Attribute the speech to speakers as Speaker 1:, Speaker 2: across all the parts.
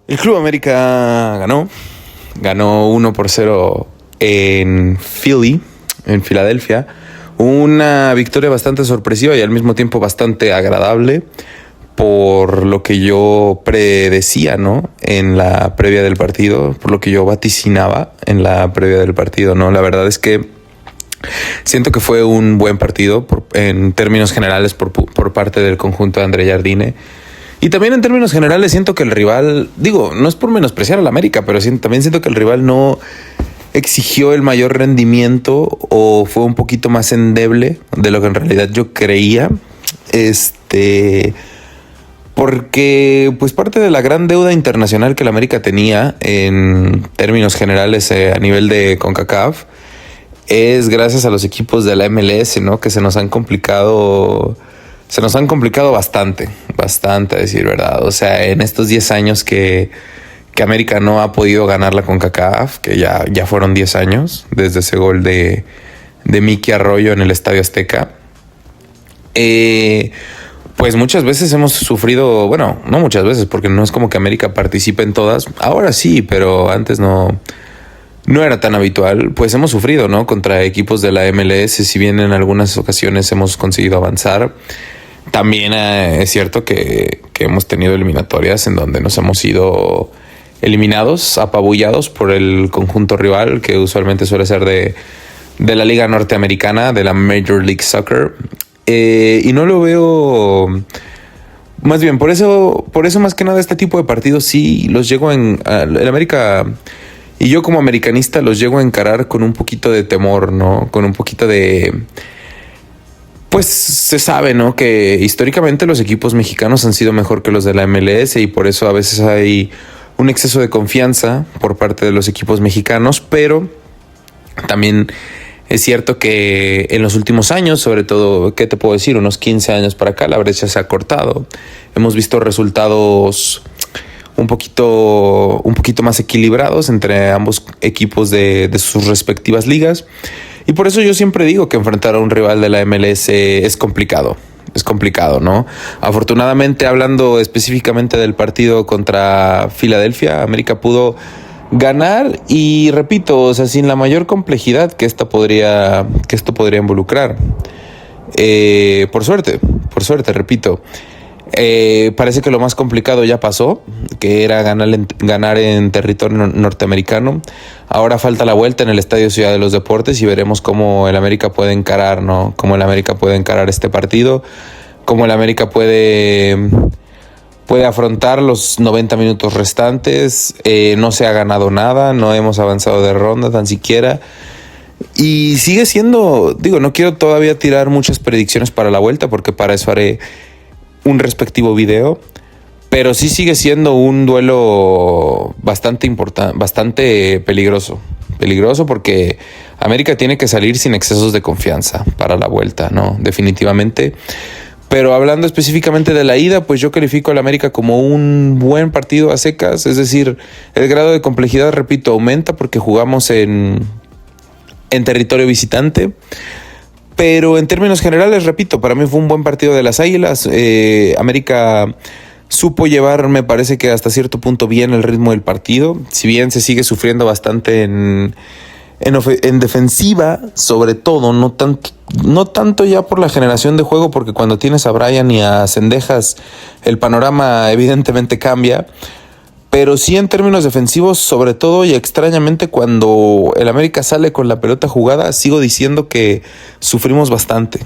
Speaker 1: El Club América ganó 1-0 en Philly, en Filadelfia. Una victoria bastante sorpresiva y al mismo tiempo bastante agradable por lo que yo predecía, ¿no? En la previa del partido, por lo que yo vaticinaba en la previa del partido, ¿no? La verdad es que siento que fue un buen partido en términos generales por parte del conjunto de André Jardine. Y también en términos generales siento que el rival, digo, no es por menospreciar al América, pero también siento que el rival no exigió el mayor rendimiento o fue un poquito más endeble de lo que en realidad yo creía. Porque pues parte de la gran deuda internacional que el América tenía en términos generales a nivel de CONCACAF es gracias a los equipos de la MLS, ¿no? Que se nos han complicado bastante a decir verdad. O sea, en estos 10 años que América no ha podido ganar la CONCACAF, que ya fueron 10 años desde ese gol de Miki Arroyo en el Estadio Azteca. Pues muchas veces hemos sufrido, bueno, no muchas veces, porque no es como que América participe en todas. Ahora sí, pero antes no era tan habitual. Pues hemos sufrido, ¿no? Contra equipos de la MLS, si bien en algunas ocasiones hemos conseguido avanzar. También es cierto que hemos tenido eliminatorias en donde nos hemos ido eliminados, apabullados por el conjunto rival, que usualmente suele ser de la Liga Norteamericana, de la Major League Soccer. Y no lo veo... Más bien, por eso más que nada este tipo de partidos sí los llego el América... Y yo como americanista los llego a encarar con un poquito de temor, ¿no? Con un poquito de... Pues se sabe, ¿no? Que históricamente los equipos mexicanos han sido mejor que los de la MLS y por eso a veces hay un exceso de confianza por parte de los equipos mexicanos, pero también es cierto que en los últimos años, sobre todo, ¿qué te puedo decir? Unos 15 años para acá, la brecha se ha cortado. Hemos visto resultados un poquito más equilibrados entre ambos equipos de sus respectivas ligas. Y por eso yo siempre digo que enfrentar a un rival de la MLS es complicado. Es complicado, ¿no? Afortunadamente, hablando específicamente del partido contra Filadelfia, América pudo ganar y, repito, o sea, sin la mayor complejidad que esto podría involucrar. Por suerte, repito. Parece que lo más complicado ya pasó, que era ganar en territorio norteamericano. Ahora falta la vuelta en el Estadio Ciudad de los Deportes y veremos cómo el América puede encarar, ¿no? Cómo el América puede encarar este partido, cómo el América puede afrontar los 90 minutos restantes. No se ha ganado nada, no hemos avanzado de ronda tan siquiera. Y sigue siendo, digo, no quiero todavía tirar muchas predicciones para la vuelta porque para eso haré un respectivo video, pero sí sigue siendo un duelo bastante importante, bastante peligroso porque América tiene que salir sin excesos de confianza para la vuelta, ¿no? Definitivamente. Pero hablando específicamente de la ida, pues yo califico al América como un buen partido a secas, es decir, el grado de complejidad, repito, aumenta porque jugamos en territorio visitante. Pero en términos generales, repito, para mí fue un buen partido de las Águilas. América supo llevar, me parece que hasta cierto punto bien el ritmo del partido. Si bien se sigue sufriendo bastante en defensiva, sobre todo, no tanto ya por la generación de juego, porque cuando tienes a Brian y a Cendejas, el panorama evidentemente cambia. Pero sí en términos defensivos, sobre todo y extrañamente cuando el América sale con la pelota jugada, sigo diciendo que sufrimos bastante.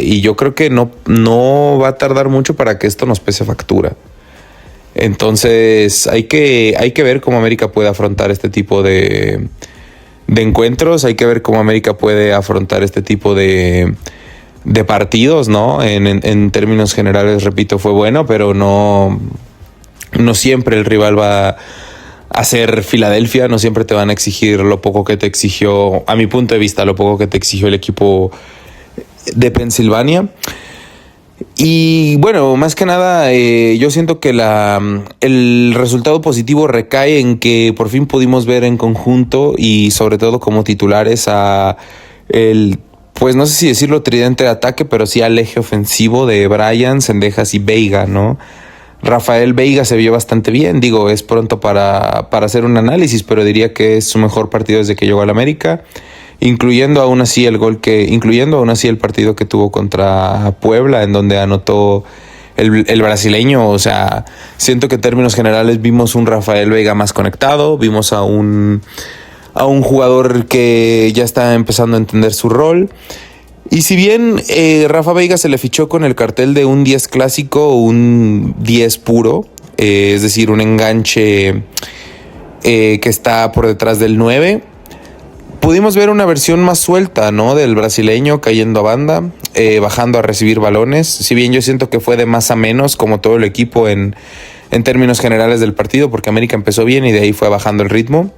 Speaker 1: Y yo creo que no va a tardar mucho para que esto nos pese factura. Entonces hay que ver cómo América puede afrontar este tipo de encuentros. Hay que ver cómo América puede afrontar este tipo de partidos, ¿no? En términos generales, repito, fue bueno, pero no siempre el rival va a ser Filadelfia, no siempre te van a exigir lo poco que te exigió, a mi punto de vista, lo poco que te exigió el equipo de Pensilvania. Y bueno, más que nada, yo siento que el resultado positivo recae en que por fin pudimos ver en conjunto y sobre todo como titulares pues no sé si decirlo tridente de ataque, pero sí al eje ofensivo de Brian, Cendejas y Veiga, ¿no? Rafael Veiga se vio bastante bien. Digo, es pronto para hacer un análisis, pero diría que es su mejor partido desde que llegó al América, incluyendo aún así el partido que tuvo contra Puebla, en donde anotó el brasileño. O sea, siento que en términos generales vimos un Rafael Veiga más conectado, vimos a un jugador que ya está empezando a entender su rol. Y si bien Rafa Veiga se le fichó con el cartel de un 10 clásico o un 10 puro, es decir, un enganche que está por detrás del 9, pudimos ver una versión más suelta, ¿no?, del brasileño cayendo a banda, bajando a recibir balones. Si bien yo siento que fue de más a menos, como todo el equipo en términos generales del partido, porque América empezó bien y de ahí fue bajando el ritmo.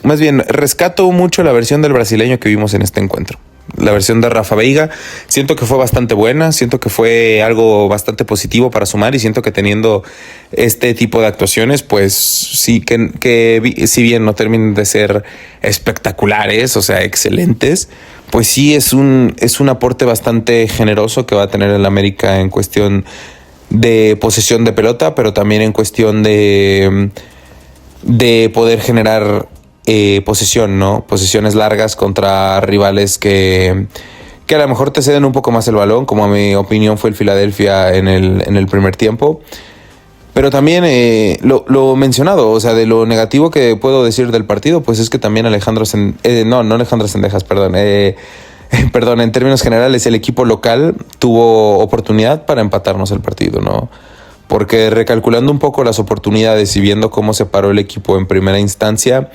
Speaker 1: Más bien, rescato mucho la versión del brasileño que vimos en este encuentro. La versión de Rafa Veiga, siento que fue bastante buena, siento que fue algo bastante positivo para sumar, y siento que teniendo este tipo de actuaciones, pues sí, que si bien no terminen de ser espectaculares, o sea, excelentes, pues sí es un aporte bastante generoso que va a tener el América en cuestión de posesión de pelota, pero también en cuestión de poder generar posesión, ¿no? Posesiones largas contra rivales que a lo mejor te ceden un poco más el balón, como a mi opinión fue el Philadelphia en el primer tiempo. Pero también lo mencionado, o sea, de lo negativo que puedo decir del partido, pues es que también Alejandro Sendejas, perdón, en términos generales, el equipo local tuvo oportunidad para empatarnos el partido, ¿no? Porque recalculando un poco las oportunidades y viendo cómo se paró el equipo en primera instancia,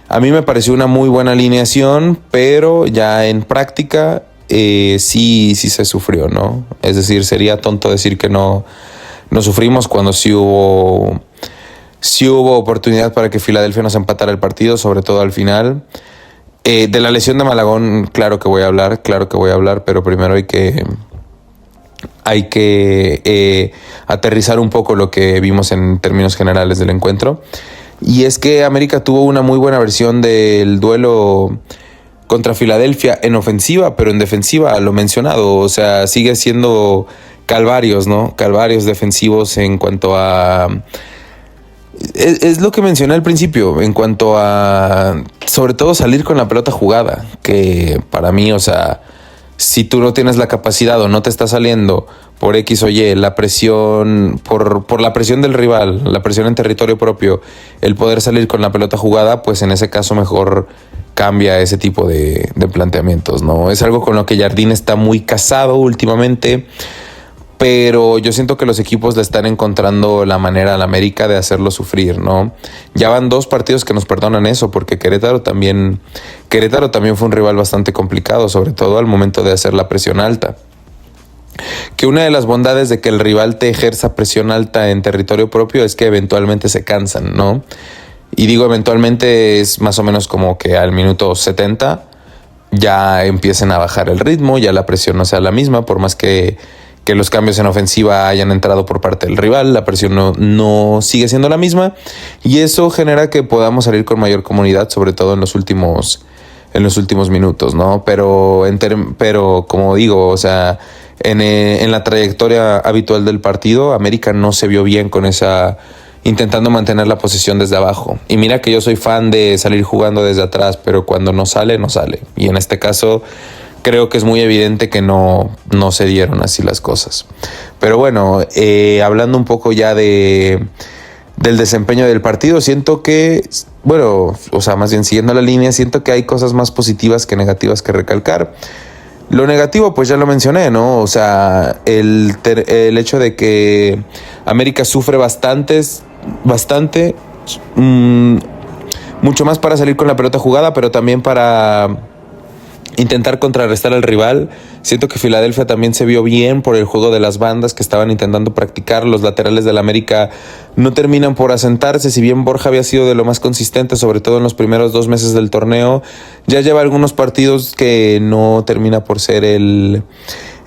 Speaker 1: a mí me pareció una muy buena alineación, pero ya en práctica sí se sufrió, ¿no? Es decir, sería tonto decir que no sufrimos cuando sí hubo oportunidad para que Filadelfia nos empatara el partido, sobre todo al final. De la lesión de Malagón, claro que voy a hablar, pero primero hay que aterrizar un poco lo que vimos en términos generales del encuentro. Y es que América tuvo una muy buena versión del duelo contra Filadelfia en ofensiva, pero en defensiva, lo mencionado, o sea, sigue siendo calvarios, ¿no? Calvarios defensivos en cuanto a... Es lo que mencioné al principio, en cuanto a, sobre todo, salir con la pelota jugada, que para mí, o sea, si tú no tienes la capacidad o no te está saliendo por X o Y, la presión, por la presión del rival, la presión en territorio propio, el poder salir con la pelota jugada, pues en ese caso mejor cambia ese tipo de planteamientos, ¿no? Es algo con lo que Jardín está muy casado últimamente, pero yo siento que los equipos le están encontrando la manera al América de hacerlo sufrir, ¿no? Ya van 2 partidos que nos perdonan eso, porque Querétaro también fue un rival bastante complicado, sobre todo al momento de hacer la presión alta. Que una de las bondades de que el rival te ejerza presión alta en territorio propio es que eventualmente se cansan, ¿no? Y digo eventualmente es más o menos como que al minuto 70 ya empiecen a bajar el ritmo, ya la presión no sea la misma, por más que los cambios en ofensiva hayan entrado por parte del rival, la presión no sigue siendo la misma, y eso genera que podamos salir con mayor comodidad, sobre todo en los últimos minutos, ¿no? Pero como digo, o sea, en la trayectoria habitual del partido, América no se vio bien con esa, intentando mantener la posesión desde abajo. Y mira que yo soy fan de salir jugando desde atrás, pero cuando no sale, no sale. Y en este caso creo que es muy evidente que no se dieron así las cosas. Pero bueno, hablando un poco ya del desempeño del partido, siento que, bueno, o sea, más bien siguiendo la línea, siento que hay cosas más positivas que negativas que recalcar. Lo negativo, pues ya lo mencioné, ¿no? O sea, el hecho de que América sufre bastante, mucho más para salir con la pelota jugada, pero también para intentar contrarrestar al rival. Siento que Filadelfia también se vio bien por el juego de las bandas que estaban intentando practicar. Los laterales del América no terminan por asentarse. Si bien Borja había sido de lo más consistente, sobre todo en los primeros 2 meses del torneo, ya lleva algunos partidos que no termina por ser el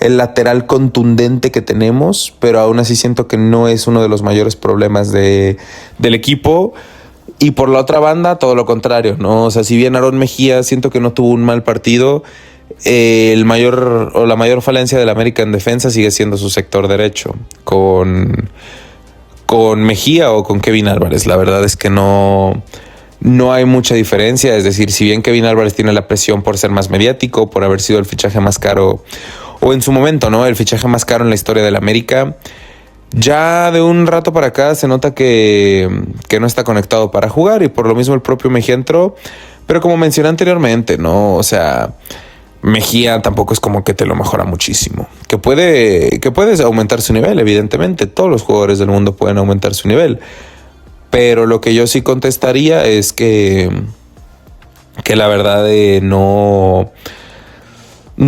Speaker 1: lateral contundente que tenemos, pero aún así siento que no es uno de los mayores problemas del equipo. Y por la otra banda, todo lo contrario, ¿no? O sea, si bien Aarón Mejía siento que no tuvo un mal partido, la mayor falencia del América en defensa sigue siendo su sector derecho, con Mejía o con Kevin Álvarez. La verdad es que no hay mucha diferencia. Es decir, si bien Kevin Álvarez tiene la presión por ser más mediático, por haber sido el fichaje más caro, o en su momento, ¿no?, el fichaje más caro en la historia del América, ya de un rato para acá se nota que no está conectado para jugar, y por lo mismo el propio Mejía entró. Pero como mencioné anteriormente, ¿no? O sea, Mejía tampoco es como que te lo mejora muchísimo. Que puedes aumentar su nivel, evidentemente. Todos los jugadores del mundo pueden aumentar su nivel. Pero lo que yo sí contestaría es que la verdad no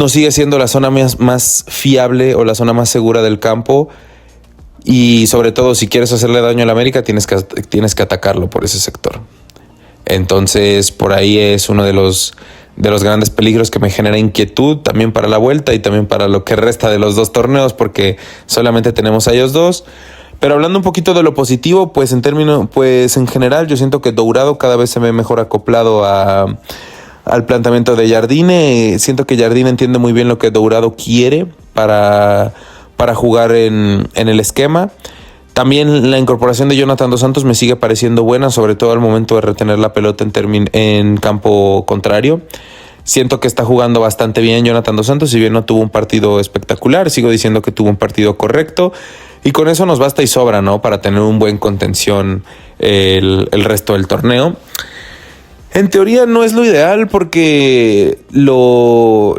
Speaker 1: sigue siendo la zona más fiable o la zona más segura del campo. Y sobre todo, si quieres hacerle daño al América, tienes que atacarlo por ese sector. Entonces, por ahí es uno de los grandes peligros que me genera inquietud también para la vuelta y también para lo que resta de los dos torneos, porque solamente tenemos a ellos dos. Pero hablando un poquito de lo positivo, pues en general yo siento que Dourado cada vez se ve mejor acoplado al planteamiento de Jardine. Siento que Jardine entiende muy bien lo que Dourado quiere para jugar en el esquema. También la incorporación de Jonathan Dos Santos me sigue pareciendo buena, sobre todo al momento de retener la pelota en campo contrario. Siento que está jugando bastante bien Jonathan Dos Santos, si bien no tuvo un partido espectacular, sigo diciendo que tuvo un partido correcto, y con eso nos basta y sobra, ¿no?, para tener un buen contención el resto del torneo. En teoría no es lo ideal, porque lo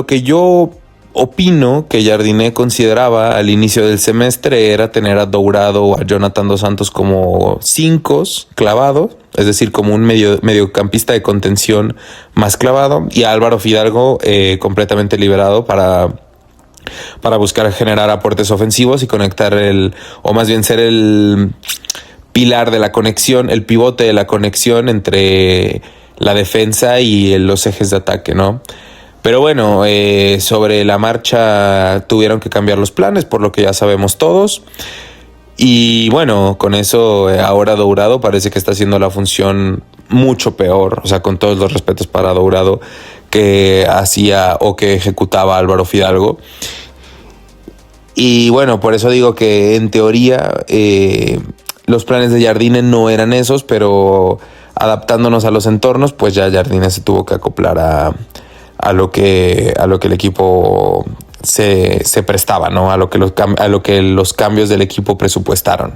Speaker 1: que yo opino que Jardine consideraba al inicio del semestre era tener a Dourado o a Jonathan Dos Santos como 5 clavados, es decir, como un mediocampista de contención más clavado, y a Álvaro Fidalgo completamente liberado para buscar generar aportes ofensivos y conectar o más bien ser el pilar de la conexión, el pivote de la conexión entre la defensa y los ejes de ataque, ¿no? Pero bueno, sobre la marcha tuvieron que cambiar los planes, por lo que ya sabemos todos. Y bueno, con eso ahora Dourado parece que está haciendo la función mucho peor, o sea, con todos los respetos para Dourado, que hacía o que ejecutaba Álvaro Fidalgo. Y bueno, por eso digo que en teoría los planes de Jardine no eran esos, pero adaptándonos a los entornos, pues ya Jardine se tuvo que acoplar a lo que el equipo se prestaba, ¿no? A lo que los cambios del equipo presupuestaron.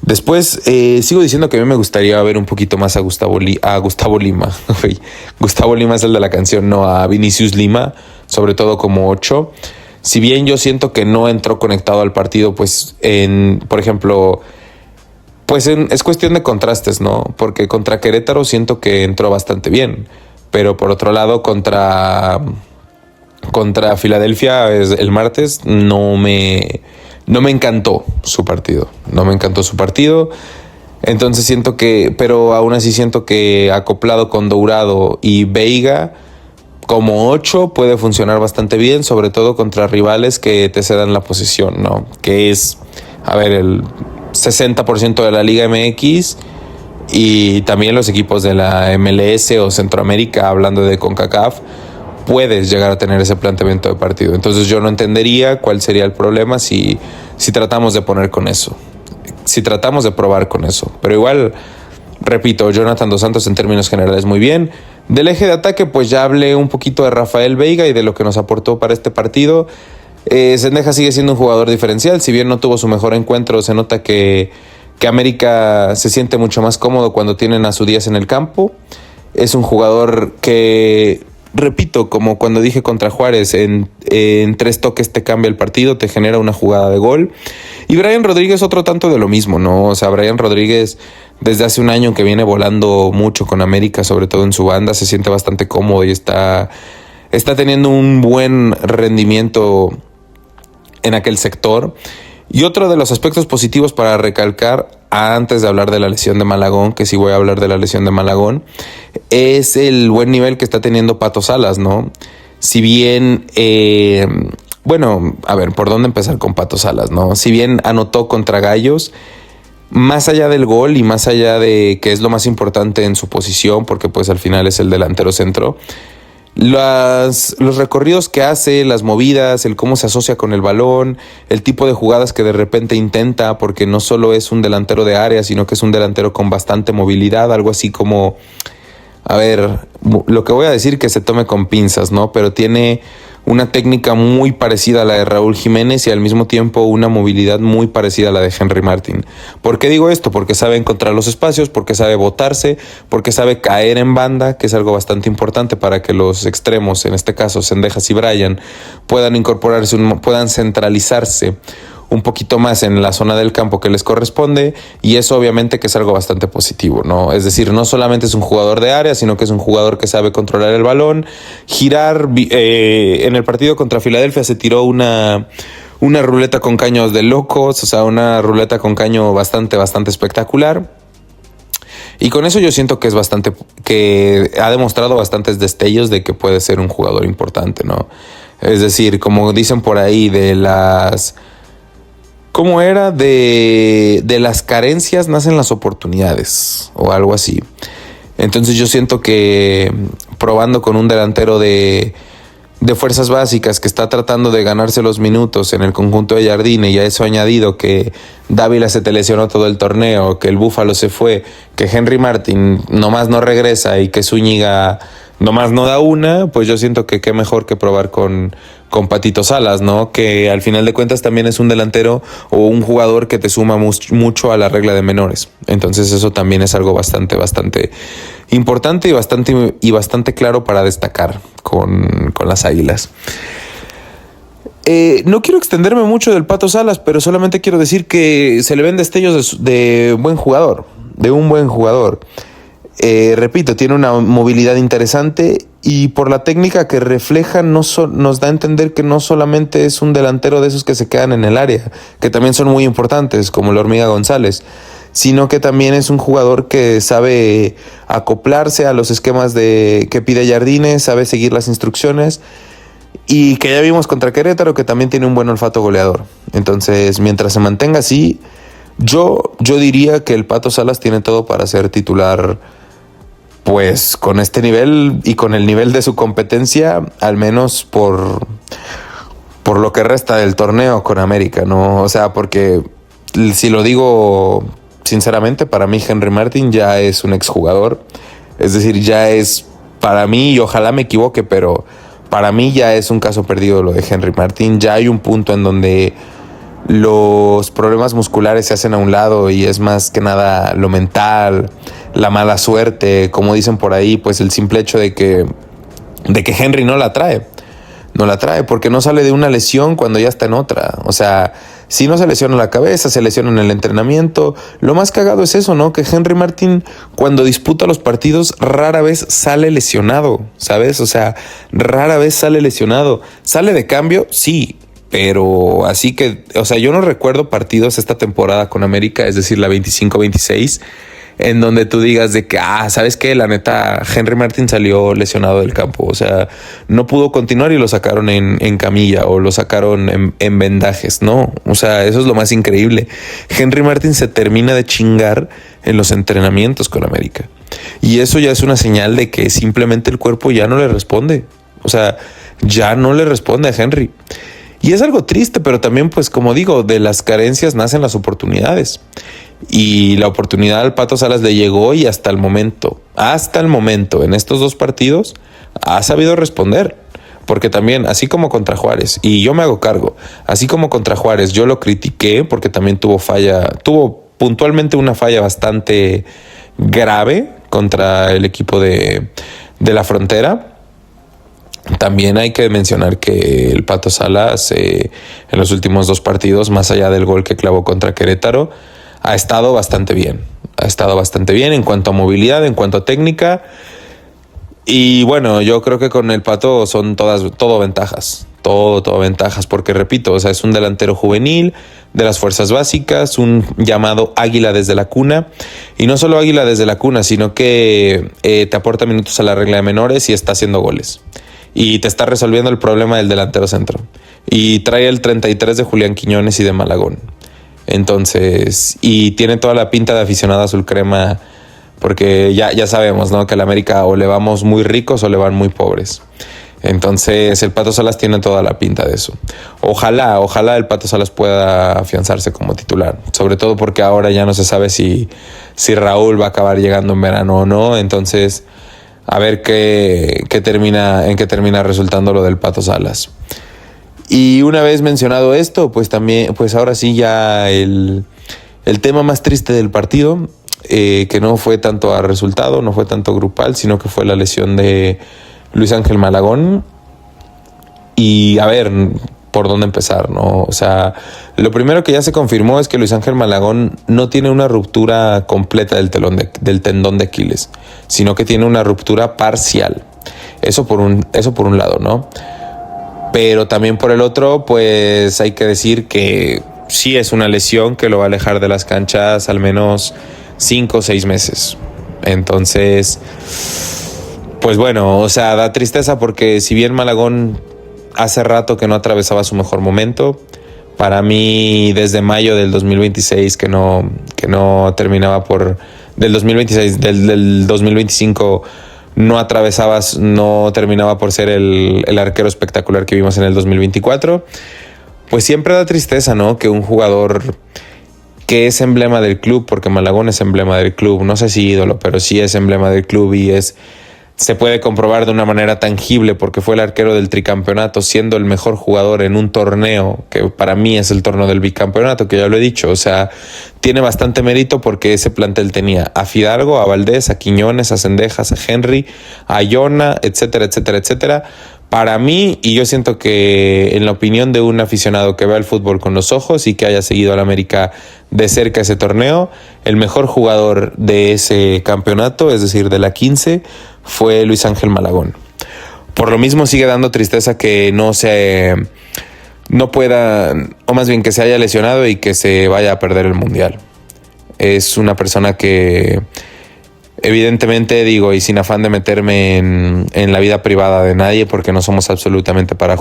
Speaker 1: Después sigo diciendo que a mí me gustaría ver un poquito más a Gustavo Lima. Gustavo Lima es el de la canción, no a Vinicius Lima, sobre todo como 8. Si bien yo siento que no entró conectado al partido, pues por ejemplo, pues es cuestión de contrastes, ¿no? Porque contra Querétaro siento que entró bastante bien, pero por otro lado contra Filadelfia el martes no me encantó su partido. Entonces siento pero aún así siento que acoplado con Dourado y Veiga como 8 puede funcionar bastante bien, sobre todo contra rivales que te cedan la posesión, ¿no? Que es, el 60% de la Liga MX y también los equipos de la MLS o Centroamérica, hablando de CONCACAF, puedes llegar a tener ese planteamiento de partido. Entonces yo no entendería cuál sería el problema si tratamos de poner con eso, si tratamos de probar con eso. Pero igual, repito, Jonathan Dos Santos en términos generales muy bien. Del eje de ataque, pues ya hablé un poquito de Rafael Veiga y de lo que nos aportó para este partido. Zendeja sigue siendo un jugador diferencial, si bien no tuvo su mejor encuentro, se nota que América se siente mucho más cómodo cuando tienen a su 10 en el campo. Es un jugador que, repito, como cuando dije contra Juárez, en 3 toques te cambia el partido, te genera una jugada de gol. Y Brian Rodríguez otro tanto de lo mismo, ¿no? O sea, Brian Rodríguez desde hace un año que viene volando mucho con América, sobre todo en su banda, se siente bastante cómodo y está teniendo un buen rendimiento en aquel sector. Y otro de los aspectos positivos para recalcar, antes de hablar de la lesión de Malagón, que sí voy a hablar de la lesión de Malagón, es el buen nivel que está teniendo Pato Salas, ¿no? Si bien, ¿por dónde empezar con Pato Salas, no? Si bien anotó contra Gallos, más allá del gol y más allá de que es lo más importante en su posición, porque pues al final es el delantero centro, Los recorridos que hace, las movidas, el cómo se asocia con el balón, el tipo de jugadas que de repente intenta, porque no solo es un delantero de área, sino que es un delantero con bastante movilidad, algo así como, a ver, lo que voy a decir que se tome con pinzas, ¿no? Pero tiene una técnica muy parecida a la de Raúl Jiménez y al mismo tiempo una movilidad muy parecida a la de Henry Martin. ¿Por qué digo esto? Porque sabe encontrar los espacios, porque sabe botarse, porque sabe caer en banda, que es algo bastante importante para que los extremos, en este caso Zendejas y Bryan, puedan incorporarse, puedan centralizarse un poquito más en la zona del campo que les corresponde, y eso obviamente que es algo bastante positivo, ¿no? Es decir, no solamente es un jugador de área, sino que es un jugador que sabe controlar el balón, girar. En el partido contra Filadelfia se tiró una ruleta con caños de locos, o sea, una ruleta con caño bastante espectacular. Y con eso yo siento que es que ha demostrado bastantes destellos de que puede ser un jugador importante, ¿no? Es decir, como dicen por ahí, ¿cómo era? De las carencias nacen las oportunidades o algo así. Entonces yo siento que probando con un delantero de fuerzas básicas que está tratando de ganarse los minutos en el conjunto de Jardine, y a eso añadido que Dávila se te lesionó todo el torneo, que el Búfalo se fue, que Henry Martin nomás no regresa y que Zúñiga nomás no da una, pues yo siento que qué mejor que probar con Patito Salas, ¿no? Que al final de cuentas también es un delantero o un jugador que te suma mucho a la regla de menores. Entonces eso también es algo bastante importante y bastante claro para destacar con las Águilas. No quiero extenderme mucho del Pato Salas, pero solamente quiero decir que se le ven destellos de un buen jugador. Repito, tiene una movilidad interesante y por la técnica que refleja nos da a entender que no solamente es un delantero de esos que se quedan en el área, que también son muy importantes, como la Hormiga González, sino que también es un jugador que sabe acoplarse a los esquemas que pide Jardine, sabe seguir las instrucciones, y que ya vimos contra Querétaro que también tiene un buen olfato goleador. Entonces, mientras se mantenga así, yo diría que el Pato Salas tiene todo para ser titular, pues con este nivel y con el nivel de su competencia, al menos por lo que resta del torneo con América, ¿no? O sea, porque si lo digo sinceramente, para mí Henry Martin ya es un exjugador. Es decir, ya es, para mí, y ojalá me equivoque, pero para mí ya es un caso perdido lo de Henry Martin. Ya hay un punto en donde los problemas musculares se hacen a un lado y es más que nada lo mental, la mala suerte, como dicen por ahí, pues el simple hecho de que Henry no la trae porque no sale de una lesión cuando ya está en otra. O sea, si no se lesiona la cabeza, se lesiona en el entrenamiento. Lo más cagado es eso, ¿no? Que Henry Martin, cuando disputa los partidos, rara vez sale lesionado, ¿sabes? O sea, rara vez sale lesionado. ¿Sale de cambio? Sí. Pero así que, o sea, yo no recuerdo partidos esta temporada con América, es decir, la 25-26, en donde tú digas de que, ¿sabes qué? La neta, Henry Martin salió lesionado del campo. O sea, no pudo continuar y lo sacaron en camilla o lo sacaron en vendajes, ¿no? O sea, eso es lo más increíble. Henry Martin se termina de chingar en los entrenamientos con América. Y eso ya es una señal de que simplemente el cuerpo ya no le responde. O sea, ya no le responde a Henry. Y es algo triste, pero también, pues como digo, de las carencias nacen las oportunidades. Y la oportunidad al Pato Salas le llegó y hasta el momento, en estos dos partidos, ha sabido responder. Porque también, así como contra Juárez, y yo me hago cargo, así como contra Juárez yo lo critiqué porque también tuvo puntualmente una falla bastante grave contra el equipo de la Frontera. También hay que mencionar que el Pato Salas en los últimos dos partidos, más allá del gol que clavó contra Querétaro, ha estado bastante bien. Ha estado bastante bien en cuanto a movilidad, en cuanto a técnica. Y bueno, yo creo que con el Pato son todo ventajas. Todo ventajas, porque repito, o sea, es un delantero juvenil de las fuerzas básicas, un llamado águila desde la cuna, y no solo águila desde la cuna, sino que te aporta minutos a la regla de menores y está haciendo goles. Y te está resolviendo el problema del delantero centro. Y trae el 33 de Julián Quiñones y de Malagón. Entonces, y tiene toda la pinta de aficionado azul crema porque ya sabemos, ¿no? Que al América o le vamos muy ricos o le van muy pobres. Entonces el Pato Salas tiene toda la pinta de eso. Ojalá el Pato Salas pueda afianzarse como titular, sobre todo porque ahora ya no se sabe si Raúl va a acabar llegando en verano o no. Entonces a ver en qué termina resultando lo del Pato Salas. Y una vez mencionado esto, pues también, pues ahora sí ya el tema más triste del partido, que no fue tanto a resultado, no fue tanto grupal, sino que fue la lesión de Luis Ángel Malagón. Y a ver, por dónde empezar, ¿no? O sea, lo primero que ya se confirmó es que Luis Ángel Malagón no tiene una ruptura completa del tendón de Aquiles, sino que tiene una ruptura parcial. Eso por un lado, ¿no? Pero también por el otro, pues hay que decir que sí es una lesión que lo va a alejar de las canchas al menos 5 o 6 meses. Entonces, pues bueno, o sea, da tristeza porque si bien Malagón hace rato que no atravesaba su mejor momento, para mí desde mayo del 2026 que no terminaba del 2026, del 2025 no terminaba por ser el arquero espectacular que vimos en el 2024, pues siempre da tristeza, ¿no? Que un jugador que es emblema del club, porque Malagón es emblema del club, no sé si ídolo, pero sí es emblema del club y se puede comprobar de una manera tangible porque fue el arquero del tricampeonato, siendo el mejor jugador en un torneo que para mí es el torneo del bicampeonato, que ya lo he dicho. O sea, tiene bastante mérito porque ese plantel tenía a Fidalgo, a Valdés, a Quiñones, a Cendejas, a Henry, a Iona, etcétera, etcétera, etcétera. Para mí, y yo siento que en la opinión de un aficionado que vea el fútbol con los ojos y que haya seguido al América de cerca ese torneo, el mejor jugador de ese campeonato, es decir, de la 15, fue Luis Ángel Malagón. Por lo mismo sigue dando tristeza que no pueda, o más bien que se haya lesionado y que se vaya a perder el Mundial. Es una persona que evidentemente digo, y sin afán de meterme en la vida privada de nadie, porque no somos absolutamente nadie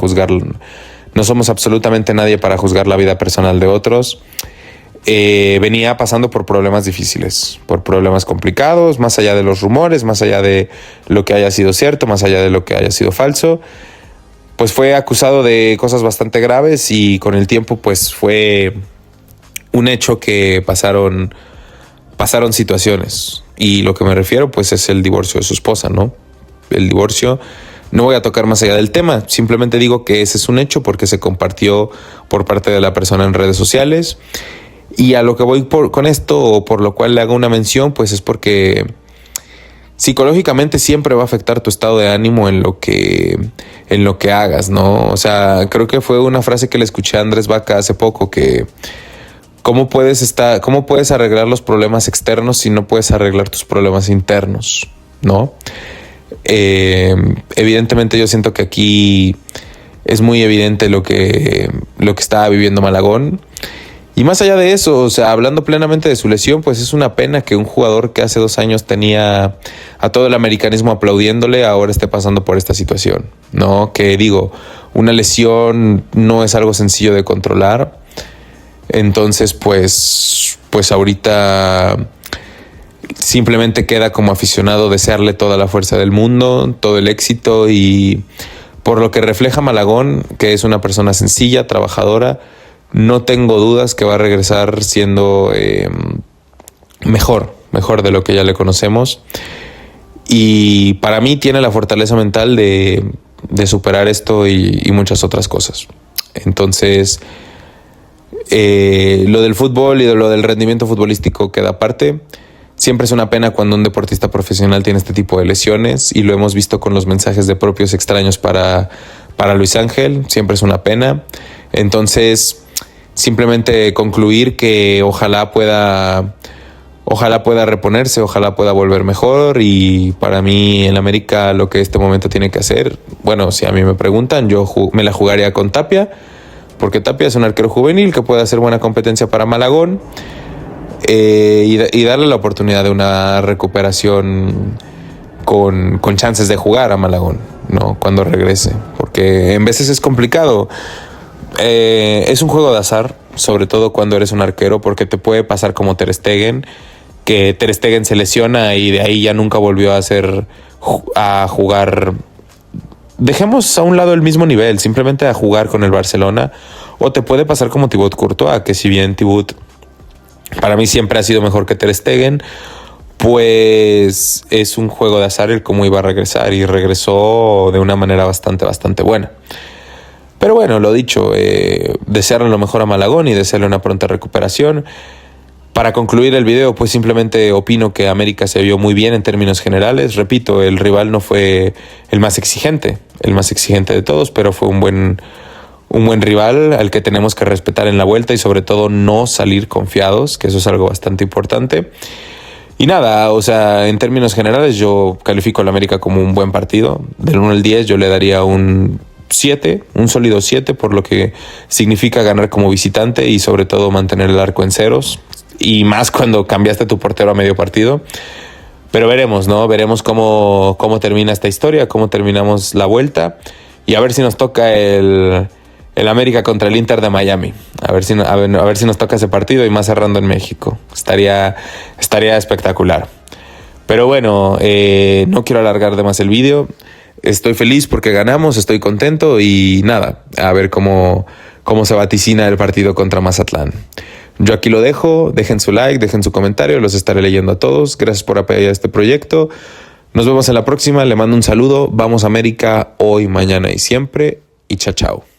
Speaker 1: para juzgar la vida personal de otros. Venía pasando por problemas difíciles, por problemas complicados, más allá de los rumores, más allá de lo que haya sido cierto, más allá de lo que haya sido falso. Pues fue acusado de cosas bastante graves y con el tiempo pues fue un hecho que pasaron situaciones. Y lo que me refiero pues es el divorcio de su esposa, ¿no? El divorcio. No voy a tocar más allá del tema, simplemente digo que ese es un hecho porque se compartió por parte de la persona en redes sociales. Y a lo que voy con esto, o por lo cual le hago una mención, pues es porque psicológicamente siempre va a afectar tu estado de ánimo en lo que hagas, ¿no? O sea, creo que fue una frase que le escuché a Andrés Vaca hace poco, que ¿cómo puedes arreglar los problemas externos si no puedes arreglar tus problemas internos, ¿no? Evidentemente yo siento que aquí es muy evidente lo que estaba viviendo Malagón. Y más allá de eso, o sea, hablando plenamente de su lesión, pues es una pena que un jugador que hace 2 años tenía a todo el americanismo aplaudiéndole, ahora esté pasando por esta situación, ¿no? Que digo, una lesión no es algo sencillo de controlar. Entonces, pues ahorita simplemente queda como aficionado desearle toda la fuerza del mundo, todo el éxito, y por lo que refleja Malagón, que es una persona sencilla, trabajadora, no tengo dudas que va a regresar siendo mejor de lo que ya le conocemos. Y para mí tiene la fortaleza mental de superar esto y muchas otras cosas. Entonces, lo del fútbol y de lo del rendimiento futbolístico queda aparte. Siempre es una pena cuando un deportista profesional tiene este tipo de lesiones, y lo hemos visto con los mensajes de propios extraños para Luis Ángel. Siempre es una pena. Entonces, simplemente concluir que ojalá pueda reponerse, ojalá pueda volver mejor. Y para mí en América lo que este momento tiene que hacer, bueno, si a mí me preguntan, yo me la jugaría con Tapia, porque Tapia es un arquero juvenil que puede hacer buena competencia para Malagón, y darle la oportunidad de una recuperación con chances de jugar a Malagón, ¿no? Cuando regrese, porque en veces es complicado. Es un juego de azar, sobre todo cuando eres un arquero, porque te puede pasar como Ter Stegen, que Ter Stegen se lesiona y de ahí ya nunca volvió a jugar. Dejemos a un lado el mismo nivel, simplemente a jugar con el Barcelona. O te puede pasar como Thibaut Courtois, que si bien Thibaut para mí siempre ha sido mejor que Ter Stegen, pues es un juego de azar el cómo iba a regresar, y regresó de una manera bastante buena. Pero bueno, lo dicho, desearle lo mejor a Malagón y desearle una pronta recuperación. Para concluir el video, pues simplemente opino que América se vio muy bien en términos generales. Repito, el rival no fue el más exigente de todos, pero fue un buen rival al que tenemos que respetar en la vuelta y sobre todo no salir confiados, que eso es algo bastante importante. Y nada, o sea, en términos generales yo califico al América como un buen partido. Del 1 al 10 yo le daría un 7, un sólido 7, por lo que significa ganar como visitante y sobre todo mantener el arco en ceros. Y más cuando cambiaste tu portero a medio partido. Pero veremos, ¿no? Veremos cómo termina esta historia, cómo terminamos la vuelta. Y a ver si nos toca el América contra el Inter de Miami. A ver si nos toca ese partido y más cerrando en México. Estaría espectacular. Pero bueno, no quiero alargar de más el vídeo. Estoy feliz porque ganamos, estoy contento y nada, a ver cómo se vaticina el partido contra Mazatlán. Yo aquí lo dejo, dejen su like, dejen su comentario, los estaré leyendo a todos. Gracias por apoyar este proyecto. Nos vemos en la próxima, le mando un saludo. Vamos América hoy, mañana y siempre. Y chao.